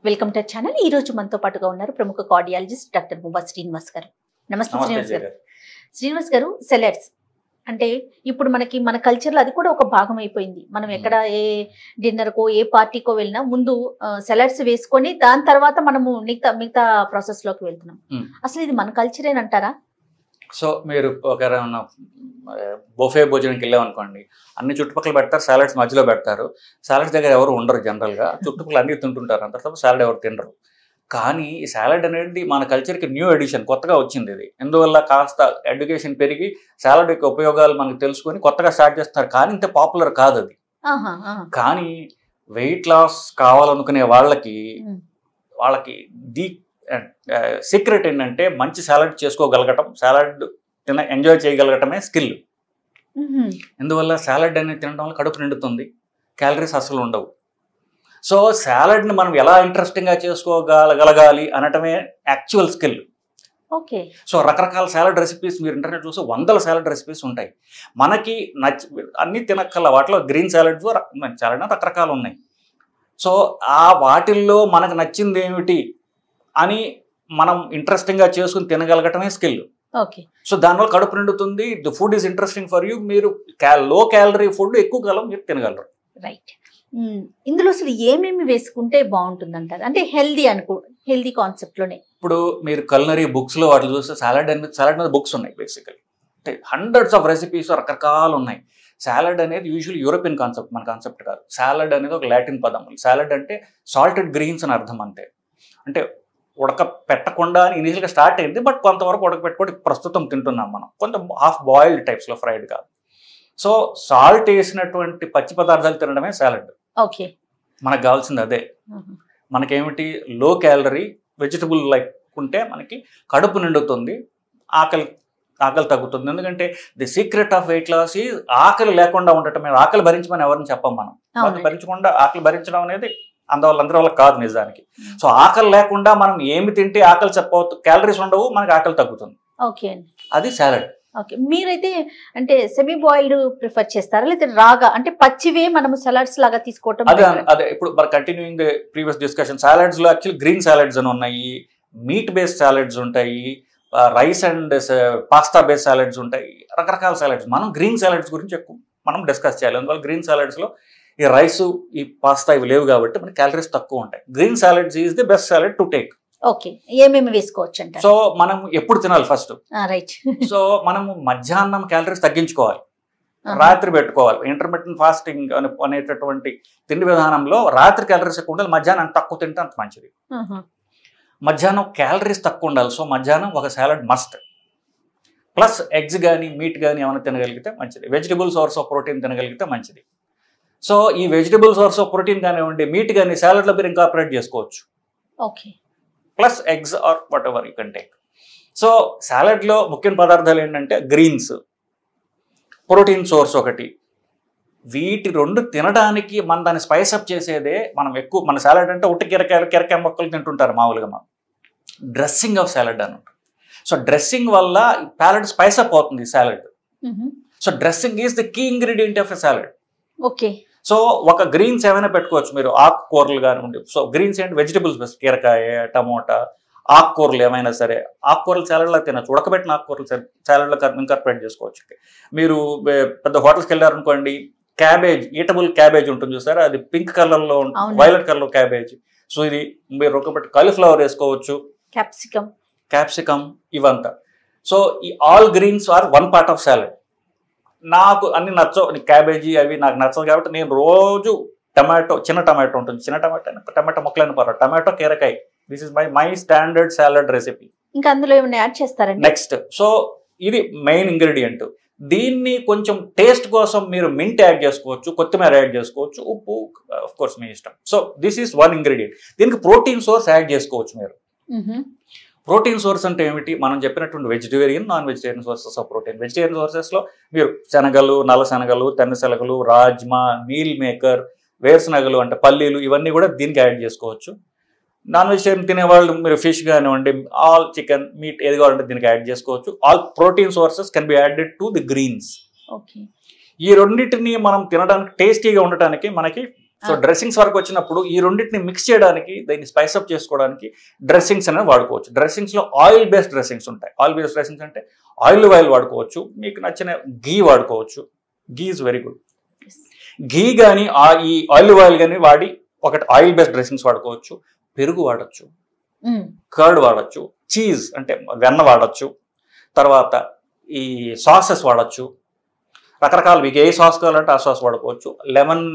Welcome to channel. ఈ రోజు మనతో పాటుగా ఉన్నారు ప్రముఖ కార్డియాలజిస్ట్ డాక్టర్ బువ్వా శ్రీనివాస్ గారు. నమస్తే శ్రీనివాస్ గారు. శ్రీనివాస్ గారు, సెలడ్స్ అంటే ఇప్పుడు మన కల్చర్ లో అది కూడా ఒక భాగం అయిపోయింది. మనం ఎక్కడ ఏ డిన్నర్ కో ఏ పార్టీకో వెళ్ళినా ముందు సెలడ్స్ వేసుకొని దాని తర్వాత మనము మిగతా ప్రాసెస్ లోకి వెళ్తున్నాం. అసలు ఇది మన కల్చరేనంటారా? సో మీరు ఒక బొఫే భోజనంకి వెళ్ళామనుకోండి, అన్ని చుట్టుపక్కల పెడతారు, సాలడ్స్ మధ్యలో పెడతారు. సాలడ్స్ దగ్గర ఎవరు ఉండరు, జనరల్గా చుట్టుపక్కల అన్ని తింటుంటారు, అంత తప్ప సాలడ్ ఎవరు తినరు. కానీ ఈ సాలడ్ అనేది మన కల్చర్కి న్యూ ఎడిషన్, కొత్తగా వచ్చింది. ఇది ఎందువల్ల కాస్త ఎడ్యుకేషన్ పెరిగి సాలడ్ యొక్క ఉపయోగాలు మనకు తెలుసుకొని కొత్తగా స్టార్ట్ చేస్తారు. కానీ ఇంత పాపులర్ కాదు అది. కానీ వెయిట్ లాస్ కావాలనుకునే వాళ్ళకి సీక్రెట్ ఏంటంటే మంచి సాలడ్ చేసుకోగలగటం, సాలడ్ ఎంజాయ్ చేయగలగటమే స్కిల్. ఎందువల్ల సాలడ్ అనేది తినడం వల్ల కడుపు నిండుతుంది, క్యాలరీస్ అసలు ఉండవు. సో సాలడ్ని మనం ఎలా ఇంట్రెస్టింగ్గా చేసుకోగలగాలి అనటమే యాక్చువల్ స్కిల్. ఓకే. సో రకరకాల సాలడ్ రెసిపీస్ మీరు ఇంటర్నెట్ చూస్తే 100 సాలడ్ రెసిపీస్ ఉంటాయి. మనకి అన్నీ తినక్కల వాటిలో గ్రీన్ సాలడ్స్ సాలడ్ రకరకాలు ఉన్నాయి. సో ఆ వాటిల్లో మనకు నచ్చింది ఏమిటి అని మనం ఇంట్రెస్టింగ్గా చేసుకుని తినగలగటమే స్కిల్. ఓకే. సో దానివల్ల కడుపు నిండుతుంది, the food is interesting for you. మీరు లో క్యాలరీ ఫుడ్ ఎక్కువ కాలం మీరు తినగలరు. రైట్. ఇందులో అసలు ఏమేమి వేసుకుంటే బాగుంటుంది అంటారు? అంటే హెల్దీ కాన్సెప్ట్ లోనే. ఇప్పుడు మీరు culinary బుక్స్ లో వాటిలో చూస్తే సాలడ్ మీద బుక్స్ ఉన్నాయి. బేసికలీ అంటే హండ్రెడ్స్ ఆఫ్ రెసిపీస్ రకరకాలు ఉన్నాయి. సాలడ్ అనేది యూజువల్ యూరోపియన్ కాన్సెప్ట్, మన కాన్సెప్ట్ కాదు. సాలడ్ అనేది ఒక లాటిన్ పదం. సాలడ్ అంటే సాల్టెడ్ గ్రీన్స్ అని అర్థం అంతే. అంటే ఉడక పెట్టకుండా ఇనీషియల్గా స్టార్ట్ అయింది, బట్ కొంతవరకు ఉడకపెట్టుకోవడం ప్రస్తుతం తింటున్నాం మనం. కొంత హాఫ్ బాయిల్డ్ టైప్స్లో, ఫ్రైడ్ కాదు. సో సాల్ట్ వేసినటువంటి పచ్చి పదార్థాలు తినడమే సాలడ్. ఓకే. మనకు కావాల్సింది అదే. మనకేమిటి, లో క్యాలరీ వెజిటబుల్ లైక్ ఉంటే మనకి కడుపు నిండుతుంది, ఆకలి తగ్గుతుంది. ఎందుకంటే the secret of weight loss ఈ ఆకలి లేకుండా ఉండటమే. ఆకలి భరించమని ఎవరిని చెప్పం మనం. భరించకుండా ఆకలి భరించడం అనేది అందరి వల్ల కాదు నిజానికి. సో ఆకలి లేకుండా మనం ఏమి తింటే ఆకలి క్యాలరీస్ ఉండవు, మనకి ఆకలి తగ్గుతుంది. ఓకే. అది సాలడ్. ఓకే. మీరైతే అంటే సెమీ బాయిల్డ్ ప్రిఫర్ చేస్తారా, లేదా రాగా అంటే పచ్చివే మనము సలాడ్స్ లాగా తీసుకోవటం? అదే ఇప్పుడు మరి continuing the previous discussion, salads లో యాక్చువల్లీ గ్రీన్ సాలడ్స్ అని ఉన్నాయి, మీట్ బేస్డ్ సాలడ్స్ ఉంటాయి, rice and pasta based salads ఉంటాయి, రకరకాల సాలడ్స్. మనం గ్రీన్ సాలడ్స్ గురించి ఎక్కువ మనం డిస్కస్ చేయాలి. అందువల్ల గ్రీన్ సాలడ్స్ లో ఈ రైస్, ఈ పాస్తా ఇవి లేవు కాబట్టి మనకి క్యాలరీస్ తక్కువ ఉంటాయి. Green salads is the best salad to take. Okay. ఏమేమి వేసుకోవచ్చు అంటే? సో మనం ఎప్పుడు తినాలి ఫస్ట్? రైట్. సో మనము మధ్యాహ్నం క్యాలరీస్ తగ్గించుకోవాలి, రాత్రి పెట్టుకోవాలి. ఇంటర్మిటెంట్ ఫాస్టింగ్ అనేటటువంటి తిండి విధానంలో రాత్రి క్యాలరీస్ ఎక్కువ ఉండాలి, మధ్యాహ్నం అంత తక్కువ తింటే అంత మంచిది. మధ్యాహ్నం క్యాలరీస్ తక్కువ ఉండాలి. సో మధ్యాహ్నం ఒక సాలడ్ మస్ట్. ప్లస్ ఎగ్స్ కానీ మీట్ కానీ ఏమైనా తినగలిగితే మంచిది. వెజిటబుల్ సోర్స్ ఆఫ్ ప్రోటీన్ తినగలిగితే మంచిది. సో ఈ వెజిటబుల్ సోర్స్ ఆఫ్ ప్రోటీన్ కానివ్వండి, మీట్ కానీ సాలడ్లో మీరు ఇంకాపరేట్ చేసుకోవచ్చు. Okay. Plus eggs or whatever you can take. So సాలడ్లో ముఖ్య పదార్థాలు ఏంటంటే గ్రీన్స్, ప్రోటీన్ సోర్స్ ఒకటి. వీటి రెండు తినడానికి మన దాన్ని స్పైస్ అప్ చేసేదే మనం ఎక్కువ. మన సాలడ్ అంటే ఉట్టి కిరకాయ మొక్కలు తింటుంటారు మామూలుగా. మనం డ్రెస్సింగ్ ఆఫ్ సాలడ్ అని ఉంటుంది. సో డ్రెస్సింగ్ వల్ల సాలడ్ స్పైస్ అప్ అవుతుంది salad. So dressing is the key ingredient of a salad. Okay. So ఒక గ్రీన్స్ ఏమైనా పెట్టుకోవచ్చు మీరు, ఆకుకూరలు కానివ్వండి. సో గ్రీన్స్ ఏంటి, వెజిటబుల్స్ బెస్ట్, కీరకాయ, టమోటా, ఆకుకూరలు ఏమైనా సరే. ఆకుకూరలు సాలడ్లో తినచ్చు, ఉడకబెట్టిన ఆకుకూరలు సాలడ్లో ఇన్కార్పొరేట్ చేసుకోవచ్చు. మీరు పెద్ద హోటల్స్కి వెళ్ళారనుకోండి, క్యాబేజ్, ఈటబుల్ క్యాబేజ్ ఉంటుంది చూసారా, అది పింక్ కలర్లో ఉంటుంది, వైలెట్ కలర్లో క్యాబేజ్. సో ఇది మీరు ఉడకబెట్టి కాలీఫ్లవర్ వేసుకోవచ్చు, క్యాప్సికమ్ ఇవంతా. సో ఈ all greens are one part of salad. నాకు అన్ని నచ్చవు, క్యాబేజీ అవి నాకు నచ్చదు కాబట్టి నేను రోజు టమాటో, చిన్న టమాటో ఉంటుంది, చిన్న టమాటో మొక్కలైన పర్వాలేదు, టమాటో, కీరకాయ, this is my standard salad recipe. ఇంకా అందులో ఏమైనా యాడ్ చేస్తారండి? నెక్స్ట్, సో ఇది మెయిన్ ఇంగ్రీడియంట్. దీన్ని కొంచెం టేస్ట్ కోసం మీరు మింట్ యాడ్ చేసుకోవచ్చు, కొత్తిమీర యాడ్ చేసుకోవచ్చు, ఉప్పు ఆఫ్ కోర్స్ మీ ఇష్టం. So this is one ingredient. దీనికి ప్రోటీన్ సోర్స్ యాడ్ చేసుకోవచ్చు మీరు. ప్రోటీన్ సోర్స్ అంటే ఏమిటి, మనం చెప్పినటువంటి vegetarian, non vegetarian sources of protein. Vegetarian సోర్సెస్లో మీరు శనగలు, నల్ల శనగలు, తెల్ల శనగలు, రాజ్మా, మీల్ మేకర్, వేరుశనగలు అంటే పల్లీలు, ఇవన్నీ కూడా దీనికి యాడ్ చేసుకోవచ్చు. నాన్ వెజిటేరియన్ తినేవాళ్ళు మీరు ఫిష్ కానివ్వండి, ఆల్ చికెన్, మీట్ ఏది కావాలంటే దీనికి యాడ్ చేసుకోవచ్చు. All protein sources can be added to the greens. ఈ రెండింటిని మనం తినడానికి టేస్టీగా ఉండటానికి మనకి సో డ్రెస్సింగ్స్ వరకు వచ్చినప్పుడు ఈ రెండింటిని మిక్స్ చేయడానికి, దీన్ని స్పైస్ అప్ చేసుకోవడానికి డ్రెస్సింగ్స్ అనేది వాడుకోవచ్చు. డ్రెస్సింగ్స్ లో ఆయిల్ బేస్డ్ డ్రెస్సింగ్స్ ఉంటాయి. ఆయిల్ బేస్డ్ డ్రెస్సింగ్స్ అంటే ఆయిల్ వాడుకోవచ్చు, మీకు నచ్చిన ఘీ వాడుకోవచ్చు. ఘీ ఇస్ వెరీ గుడ్. ఘీ కానీ ఈ ఆయిల్ కానీ వాడి ఒకటి ఆయిల్ బేస్డ్ డ్రెస్సింగ్స్ వాడుకోవచ్చు. పెరుగు వాడచ్చు, కర్డ్ వాడచ్చు, చీజ్ అంటే వెన్న వాడచ్చు, తర్వాత ఈ సాసెస్ వాడచ్చు. రకరకాల మీకు ఏ సాస్ కావాలంటే ఆ సాస్ వాడుకోవచ్చు. లెమన్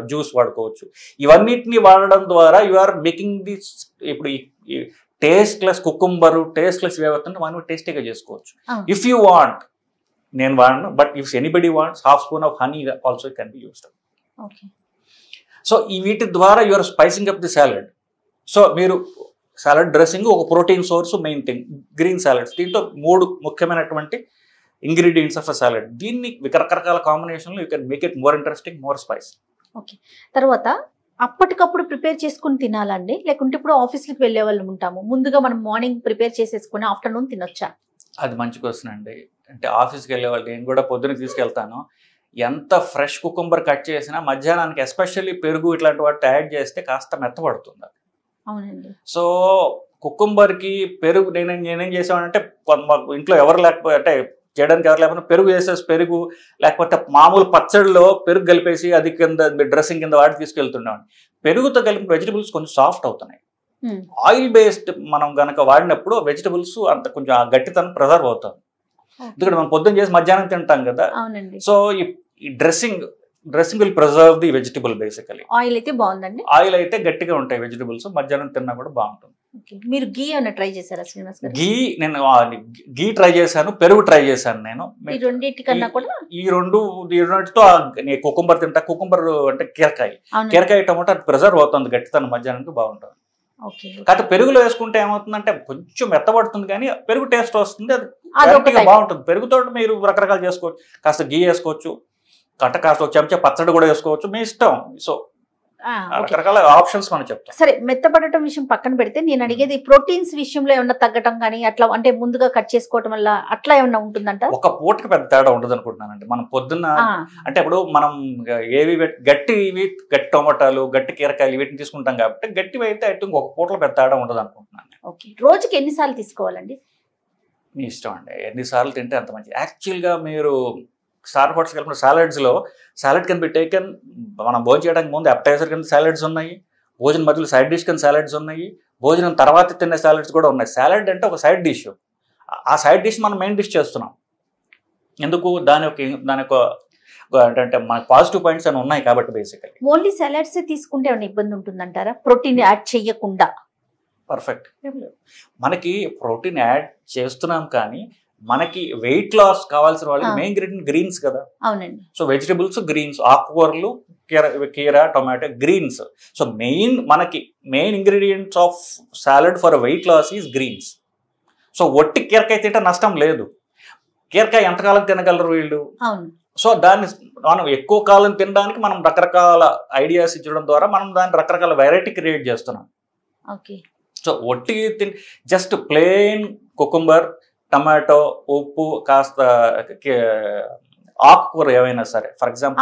జ్యూస్ వాడుకోవచ్చు. ఇవన్నిటిని వాడడం ద్వారా యు ఆర్ మేకింగ్ దిస్. ఇప్పుడు ఈ టేస్ట్లెస్ కుకుంబర్, టేస్ట్లెస్ ఏవైతుంటే మనం టేస్టీగా చేసుకోవచ్చు. ఇఫ్ యూ వాంట్, నేను వాడను, but if anybody wants half spoon of honey also can be used. So ఈ వీటి ద్వారా you are spicing up the salad. So మీరు సాలడ్ డ్రెస్సింగ్ ఒక protein source, main thing green salads. దీంట్లో 3 ముఖ్యమైనటువంటి ingredients of a salad. దీన్ని రకరకాల కాంబినేషన్లో you can make it more interesting, more spice. Okay, తర్వాత అప్పటికప్పుడు ప్రిపేర్ చేసుకుని తినాలండి, లేకుంటే ఇప్పుడు ఆఫీస్కి వెళ్ళే వాళ్ళు ఉంటాము, ముందుగా మనం మార్నింగ్ ప్రిపేర్ చేసేసుకుని ఆఫ్టర్నూన్ తినొచ్చా? అది మంచి క్వశ్చన్ అండి. అంటే ఆఫీస్కి వెళ్ళే వాళ్ళు, నేను కూడా పొద్దున్న తీసుకెళ్తాను, ఎంత ఫ్రెష్ కుకుంబర్ కట్ చేసినా మధ్యాహ్నానికి ఎస్పెషల్లీ పెరుగు ఇట్లాంటి వాటి యాడ్ చేస్తే కాస్త మెత్తపడుతుంది. అవునండి. సో కుకుంబర్కి పెరుగు నేనేం చేసామంటే, ఇంట్లో ఎవరు లేకపోతే అంటే చేయడానికి ఎవరు లేకపోతే పెరుగు వేసేసి, పెరుగు లేకపోతే మామూలు పచ్చడిలో పెరుగు కలిపేసి అది కింద డ్రెస్సింగ్ కింద వాడి తీసుకెళ్తున్నాం. పెరుగుతో కలిపిన వెజిటబుల్స్ కొంచెం సాఫ్ట్ అవుతున్నాయి. ఆయిల్ బేస్డ్ మనం కనుక వాడినప్పుడు వెజిటబుల్స్ అంత కొంచెం ఆ గట్టితనం ప్రిజర్వ్ అవుతుంది. ఎందుకంటే మనం పొద్దున్న చేసి మధ్యాహ్నం తింటాం కదా. సో ఈ dressing will preserve the vegetable. Basically oil అయితే బాగుందండి. ఆయిల్ అయితే గట్టిగా ఉంటాయి వెజిటబుల్స్, మధ్యాహ్నం తిన్నా కూడా బాగుంటుంది. మీరు ఘీ ఏమైనా ట్రై చేశారా శ్రీనివాస్ గారు? నేను ఘీ ట్రై చేశాను, పెరుగు ట్రై చేశాను. నేను ఈ రెండింటికన్నా కూడా ఈ రెండుతో కుకుంబర్ తింటా. కుకుంబర్ అంటే కీరకాయ టమాటా ప్రిజర్వ్ అవుతుంది, గట్టితనం మధ్యాహ్నానికి బాగుంటుంది. కాకపోతే పెరుగులో వేసుకుంటే ఏమవుతుందంటే కొంచెం మెత్తబడుతుంది, కానీ పెరుగు టేస్ట్ వస్తుంది, అది బాగుంటుంది. పెరుగుతో మీరు రకరకాలు చేసుకోవచ్చు. కాస్త ఘీ వేసుకోవచ్చు, కాస్త ఒక చెంచా పచ్చడి కూడా వేసుకోవచ్చు, మీ ఇష్టం. సో రకరకాల ఆప్షన్స్ మనం చెప్తాం. సరే, మెత్తపడటం విషయం పక్కన పెడితే నేను అడిగేది ప్రోటీన్స్ విషయంలో ఏమన్నా తగ్గటం కానీ అట్లా, అంటే ముందుగా కట్ చేసుకోవటం వల్ల అట్లా ఏమన్నా ఉంటుందంట? ఒక పూటకి పెద్ద తేడా ఉండదు అనుకుంటున్నానండి. మనం పొద్దున్న అంటే ఇప్పుడు మనం ఏవి గట్టి టొమాటాలు, గట్టి కీరకాయలు వీటిని తీసుకుంటాం కాబట్టి గట్టివి అయితే అయితే ఇంకొక పూటలో పెద్ద తేడా ఉండదు అనుకుంటున్నాను. ఓకే, రోజుకి ఎన్నిసార్లు తీసుకోవాలండి? మీ ఇష్టం అండి, ఎన్నిసార్లు తింటే అంత మంచిది. యాక్చువల్గా మీరు స్టార్ హోటల్స్ కలిపిన సాలడ్స్లో సాలడ్ కెన్ బి టేకెన్. మనం భోజనం చేయడానికి ముందు అప్టైజర్ కింద సాలడ్స్ ఉన్నాయి, భోజనం మధ్యలో సైడ్ డిష్ కింద సాలడ్స్ ఉన్నాయి, భోజనం తర్వాత తినే సాలడ్స్ కూడా ఉన్నాయి. సాలడ్ అంటే ఒక సైడ్ డిష్, ఆ సైడ్ డిష్ మనం మెయిన్ డిష్ చేస్తున్నాం. ఎందుకు? దాని యొక్క అంటే మన పాజిటివ్ పాయింట్స్ అని ఉన్నాయి కాబట్టి. బేసికలీ ఓన్లీ సాలడ్స్ తీసుకుంటే ఏమైనా ఇబ్బంది ఉంటుందంటారా, ప్రోటీన్ యాడ్ చేయకుండా? పర్ఫెక్ట్. మనకి ప్రోటీన్ యాడ్ చేస్తున్నాం, కానీ మనకి వెయిట్ లాస్ కావాల్సిన వాళ్ళకి మెయిన్ ఇంగ్రీడియంట్ గ్రీన్స్ కదా. అవునండి. సో వెజిటబుల్స్, గ్రీన్స్, ఆకుకూరలు, కీర, టొమాటో, గ్రీన్స్. సో మనకి main ingredients of salad for weight loss is greens. So ఒట్టి కీరకాయ తింటే నష్టం లేదు. కీరకాయ ఎంతకాలం తినగలరు వీళ్ళు? సో దాన్ని మనం ఎక్కువ కాలం తినడానికి మనం రకరకాల ఐడియాస్ ఇచ్చడం ద్వారా మనం దాన్ని రకరకాల వెరైటీ క్రియేట్ చేస్తున్నాం. సో ఒట్టి జస్ట్ ప్లెయిన్ కుకుంబర్, టమాటో, ఉప్పు, కాస్త ఆకుకూర ఏమైనా సరే, ఫర్ ఎగ్జాంపుల్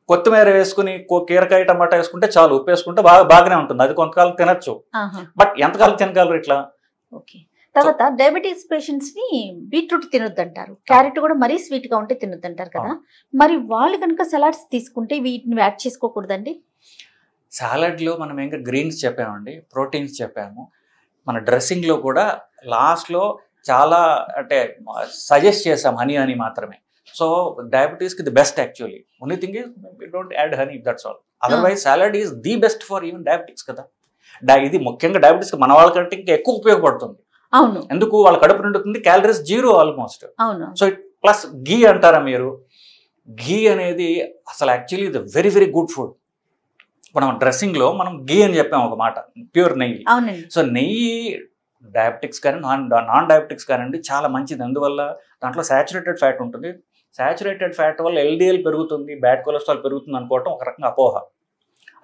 కొత్తిమీర వేసుకుని కీరకాయ టమాటా వేసుకుంటే చాలు. ఉప్పు వేసుకుంటే బాగానే ఉంటుంది, అది కొంతకాలం తినచ్చు. బట్ ఎంతకాలం తినగలరు ఇట్లా? తర్వాత డయాబెటీస్ పేషెంట్స్ ని బీట్రూట్ తినొద్దంటారు, క్యారెట్ కూడా మరీ స్వీట్ గా ఉంటే తినొద్దంటారు కదా. మరి వాళ్ళు కనుక సలాడ్స్ తీసుకుంటే వీటిని యాడ్ చేసుకోకూడదండి? సాలడ్ లో మనం ఇంకా గ్రీన్స్ చెప్పామండి, ప్రోటీన్స్ చెప్పాము. మన డ్రెస్సింగ్లో కూడా లాస్ట్లో చాలా అంటే సజెస్ట్ చేసాం హనీ అని మాత్రమే. సో డయాబెటీస్కి the best actually. Only thing is you don't add honey, that's all. Otherwise salad is the best for even diabetics కదా. ఇది ముఖ్యంగా డయాబెటీస్కి మన వాళ్ళకంటే ఇంకా ఎక్కువ ఉపయోగపడుతుంది. అవును. ఎందుకు? వాళ్ళ కడుపు నిండుతుంది, క్యాలరీస్ 0 ఆల్మోస్ట్. అవును. సో ప్లస్ ఘీ అంటారా మీరు? ఘీ అనేది అసలు యాక్చువల్లీ ఇది వెరీ వెరీ గుడ్ ఫుడ్. మనం డ్రెస్సింగ్లో మనం ఘీ అని చెప్పాము ఒక మాట, ప్యూర్ నెయ్యి. సో నెయ్యి డయాబెటిక్స్ కానీ నాన్ డయాబెటిక్స్ కానివ్వండి చాలా మంచిది. అందువల్ల దాంట్లో సాచురేటెడ్ ఫ్యాట్ ఉంటుంది. సాచురేటెడ్ ఫ్యాట్ వల్ల LDL పెరుగుతుంది, బ్యాడ్ కొలెస్ట్రాల్ పెరుగుతుంది అనుకోవటం ఒక రకంగా అపోహ.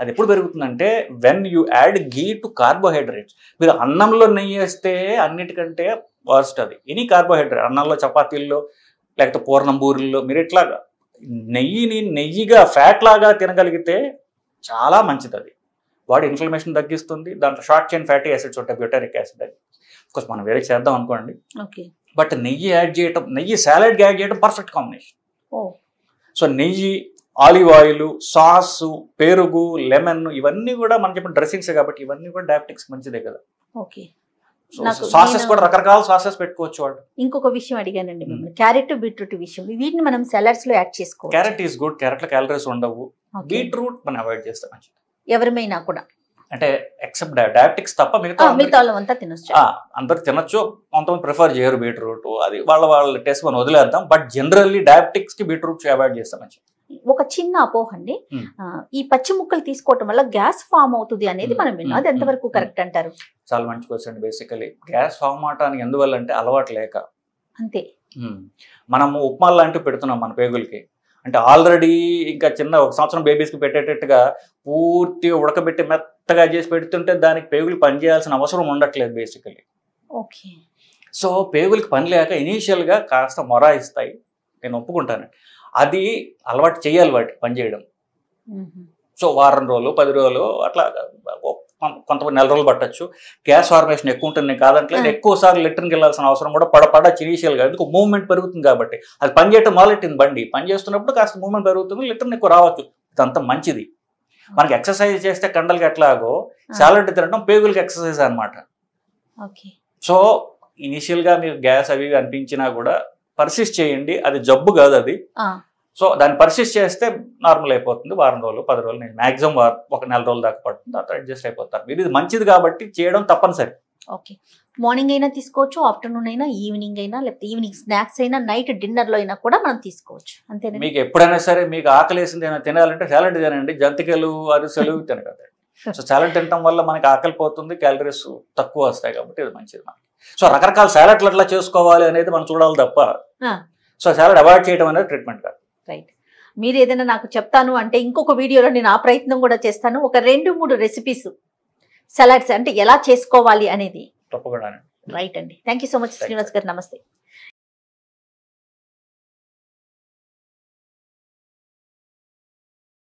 అది ఎప్పుడు పెరుగుతుందంటే when you add ghee to carbohydrates. మీరు అన్నంలో నెయ్యి వేస్తే అన్నిటికంటే వర్స్ట్ అది. ఎనీ కార్బోహైడ్రేట్, అన్నంలో, చపాతీల్లో, లేకపోతే పూర్ణం బూరెల్లో మీరు ఇట్లా నెయ్యిగా ఫ్యాట్ లాగా తినగలిగితే చాలా మంచిది. అది బాడీ ఇన్ఫ్లమేషన్ తగ్గిస్తుంది. దాంట్లో షార్ట్ చైన్ ఫ్యాటీ యాసిడ్స్ ఉంటాయి, బ్యూటారిక్ యాసిడ్. అది కోర్స్ మనం వేరే చేద్దాం అనుకోండి, బట్ నెయ్యి యాడ్ చేయటం, నెయ్యి సాలడ్కి యాడ్ చేయడం పర్ఫెక్ట్ కాంబినేషన్. సో నెయ్యి, ఆలివ్ ఆయిల్, సాస్, పెరుగు, లెమన్ ఇవన్నీ కూడా మనం చెప్పిన డ్రెస్సింగ్స్ కాబట్టి ఇవన్నీ కూడా డయాబెటిక్స్ మంచిదే కదా. సాసెస్ కూడా రకరకాల సాసెస్ పెట్టుకోవచ్చు వాళ్ళు. ఇంకొక విషయం అడిగానండి మిమ్మల్ని, క్యారెట్ బీట్రూట్ విషయం, వీటిని మనం సలాడ్స్ లో యాడ్ చేసుకోవాలి. క్యారెట్ ఈస్ గుడ్, క్యారెట్ లో క్యాలరీస్ ఉండవు. బీట్రూట్ మనం అవాయిడ్ చేస్తే మంచిది ఎవరిమైనా కూడా, అంటే ఎక్సెప్ట్ డయాబెటిక్స్ తప్ప మిగతా అంతా తినొచ్చు, అందరు తినొచ్చు. కొంతమంది ప్రిఫర్ చేయరు బీట్రూట్, అది వాళ్ళ టేస్ట్ మనం వదిలేద్దాం. బట్ జనరల్లీ డయాబెటిక్స్ కి బీట్రూట్ అవాయిడ్ చేస్తే మంచిది. ఒక చిన్న అపోహ అండి, ఈ పచ్చి ముక్కలు తీసుకోవటం వల్ల గ్యాస్ ఫామ్ అవుతుంది అనేది మనం విన్నాం, అది ఎంతవరకు కరెక్ట్ అంటారు? చాలా మంచి క్వశ్చన్. బేసికలీ గ్యాస్ ఫామ్ అవటానికి ఎందువల్ల అంటే అలవాటు లేక. అంతే. మనము ఉప్మా లాంటివి పెడుతున్నాం మన పేగులకి, అంటే ఆల్రెడీ ఇంకా చిన్న 1 సంవత్సరం బేబీస్కి పెట్టేటట్టుగా పూర్తిగా ఉడకబెట్టి మెత్తగా చేసి పెడుతుంటే దానికి పేగులు పనిచేయాల్సిన అవసరం ఉండట్లేదు బేసికలీ. ఓకే. సో పేగులకి పని లేక ఇనీషియల్గా కాస్త మొరాయిస్తాయి, నేను ఒప్పుకుంటాను. అది అలవాటు చేయాలి వాటికి పనిచేయడం. సో వారం రోజులు 10 రోజులు అట్లా, కొంతమంది నెల రోజులు పట్టచ్చు. గ్యాస్ ఫార్మేషన్ ఎక్కువ ఉంటుంది కాదంటే, ఎక్కువ సార్లు లెట్రిన్కి వెళ్ళాల్సిన అవసరం కూడా పడచ్చు ఇనీషియల్గా. ఎందుకు మూవ్మెంట్ పెరుగుతుంది కాబట్టి. అది పనిచేయటం మొదలెట్టింది, బండి పనిచేస్తున్నప్పుడు కాస్త మూవ్మెంట్ పెరుగుతుంది, లెట్రిన్ ఎక్కువ రావచ్చు. ఇదంతా మంచిది. మనకి ఎక్సర్సైజ్ చేస్తే కండలకి ఎట్లాగో సాలడ్ తినడం పేగులకి ఎక్సర్సైజ్ అనమాట. సో ఇనీషియల్గా మీకు గ్యాస్ అవి అనిపించినా కూడా పర్సిస్ట్ చేయండి, అది జబ్బు కాదు అది. సో దాన్ని పర్సిస్ట్ చేస్తే నార్మల్ అయిపోతుంది. వారం రోజులు 10 రోజులు, నేను మాక్సిమం ఒక నెల రోజుల దాకా పడుతుంది, తర్వాత అడ్జస్ట్ అయిపోతారు. ఇది మంచిది కాబట్టి చేయడం తప్పనిసరి. ఓకే. మార్నింగ్ అయినా తీసుకోవచ్చు, ఆఫ్టర్నూన్ అయినా, ఈవినింగ్ అయినా, లేకపోతే ఈవినింగ్ స్నాక్స్ అయినా, నైట్ డిన్నర్ లో అయినా కూడా మనం తీసుకోవచ్చు, అంతేనా? మీకు ఎప్పుడైనా సరే మీకు ఆకలేసింది అయినా తినాలంటే సాలడ్ తినండి, జంతికలు అరిసెలు తినగలరు. సో సాలడ్ తినడం వల్ల మనకి ఆకలి పోతుంది, క్యాలరీస్ తక్కువ వస్తాయి కాబట్టి ఇది మంచిది మనకి. సో రకరకాల సాలడ్లు అట్లా చేసుకోవాలి అనేది మనం చూడాలి తప్ప, సో సాలడ్ అవాయిడ్ చేయడం అనేది ట్రీట్మెంట్ కాదు. రైట్. మీరు ఏదైనా నాకు చెప్తాను అంటే ఇంకొక వీడియోలో నేను ఆ ప్రయత్నం కూడా చేస్తాను. ఒక 2-3 రెసిపీస్ సలాడ్స్ అంటే ఎలా చేసుకోవాలి అనేది. తప్పకుండా. రైట్ అండి. Thank you so much Srinivas గారు, నమస్తే.